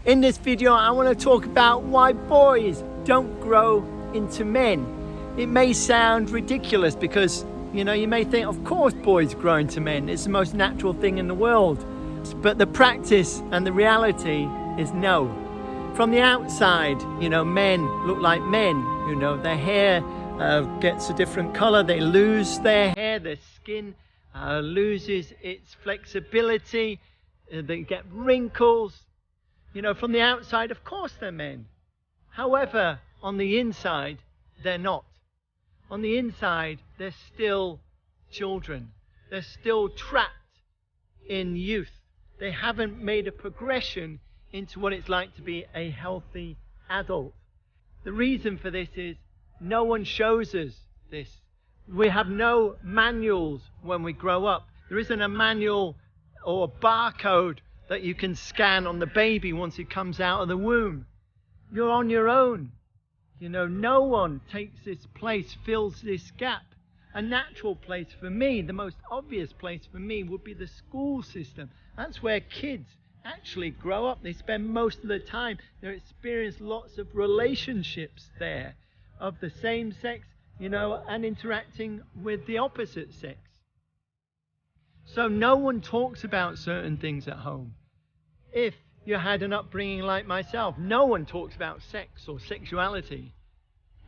In this video, I want to talk about why boys don't grow into men. It may sound ridiculous because, you may think, of course boys grow into men. It's the most natural thing in the world. But the practice and the reality is no. From the outside, men look like men. Their hair gets a different color. They lose their hair. Their skin loses its flexibility. They get wrinkles. From the outside, of course they're men. However, on the inside, they're not. On the inside, they're still children. They're still trapped in youth. They haven't made a progression into what it's like to be a healthy adult. The reason for this is no one shows us this. We have no manuals when we grow up. There isn't a manual or a barcode that you can scan on the baby once it comes out of the womb. You're on your own. No one takes this place, fills this gap. A natural place for me, the most obvious place for me, would be the school system. That's where kids actually grow up. They spend most of the time. They experience lots of relationships there of the same sex, and interacting with the opposite sex. So no one talks about certain things at home. If you had an upbringing like myself, no one talks about sex or sexuality.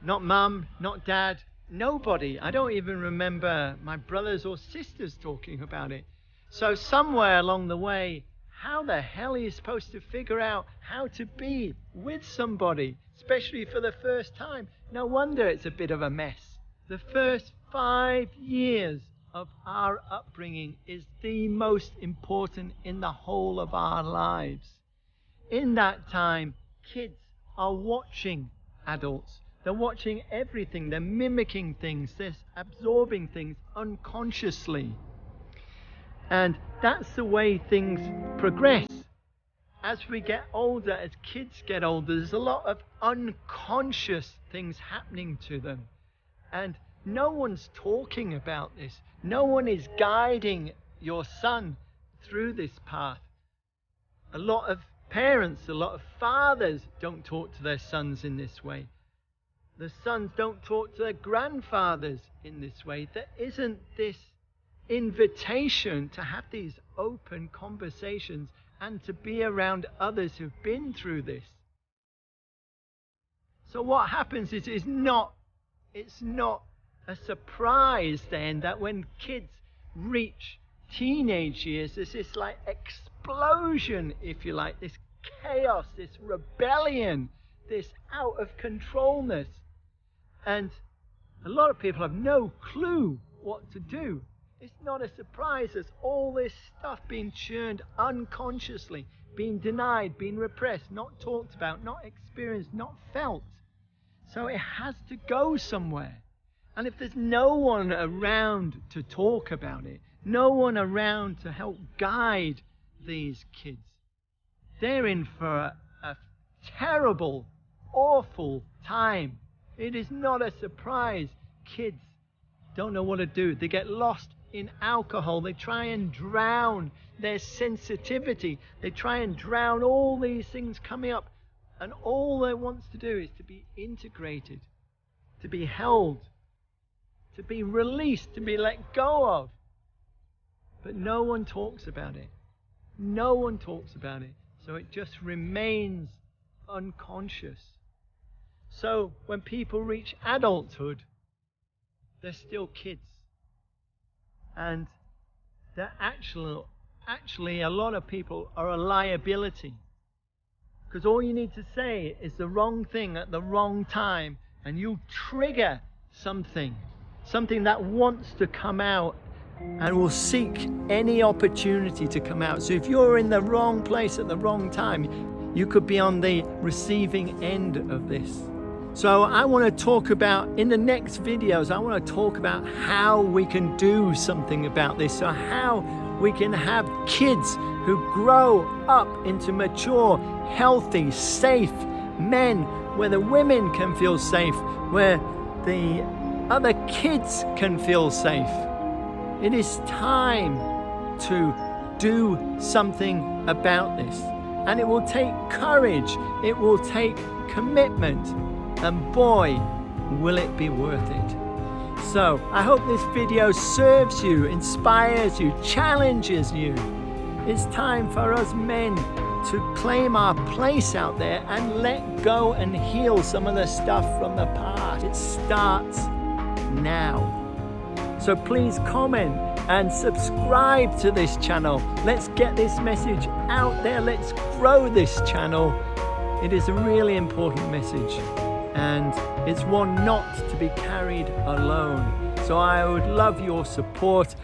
Not mum, not dad, nobody. I don't even remember my brothers or sisters talking about it. So somewhere along the way, how the hell are you supposed to figure out how to be with somebody, especially for the first time? No wonder it's a bit of a mess. The first 5 years of our upbringing is the most important in the whole of our lives. In that time, kids are watching adults. They're watching everything. They're mimicking things. They're absorbing things unconsciously. And that's the way things progress. As we get older, as kids get older, there's a lot of unconscious things happening to them. And no one's talking about this. No one is guiding your son through this path. A lot of parents, a lot of fathers don't talk to their sons in this way. The sons don't talk to their grandfathers in this way. There isn't this invitation to have these open conversations and to be around others who've been through this. So what happens is it's not a surprise then that when kids reach teenage years, there's this explosion, if you like, this chaos, this rebellion, this out of controlness. And a lot of people have no clue what to do. It's not a surprise. There's all this stuff being churned unconsciously, being denied, being repressed, not talked about, not experienced, not felt. So it has to go somewhere. And if there's no one around to talk about it, no one around to help guide these kids, they're in for a terrible, awful time. It is not a surprise. Kids don't know what to do. They get lost in alcohol. They try and drown their sensitivity. They try and drown all these things coming up. And all they want to do is to be integrated, to be held, to be released, to be let go of. But no one talks about it. No one talks about it. So it just remains unconscious. So when people reach adulthood, they're still kids. And they're actually a lot of people are a liability. Because all you need to say is the wrong thing at the wrong time, and you'll trigger something that wants to come out and will seek any opportunity to come out. So if you're in the wrong place at the wrong time, you could be on the receiving end of this. So I want to talk about, in the next videos, I want to talk about how we can do something about this. So how we can have kids who grow up into mature, healthy, safe men, where the women can feel safe, where the other kids can feel safe. It is time to do something about this. And it will take courage, it will take commitment, and boy, will it be worth it. So I hope this video serves you, inspires you, challenges you. It's time for us men to claim our place out there and let go and heal some of the stuff from the past. It starts now. So please comment and subscribe to this channel. Let's get this message out there. Let's grow this channel. It is a really important message, and it's one not to be carried alone. So I would love your support.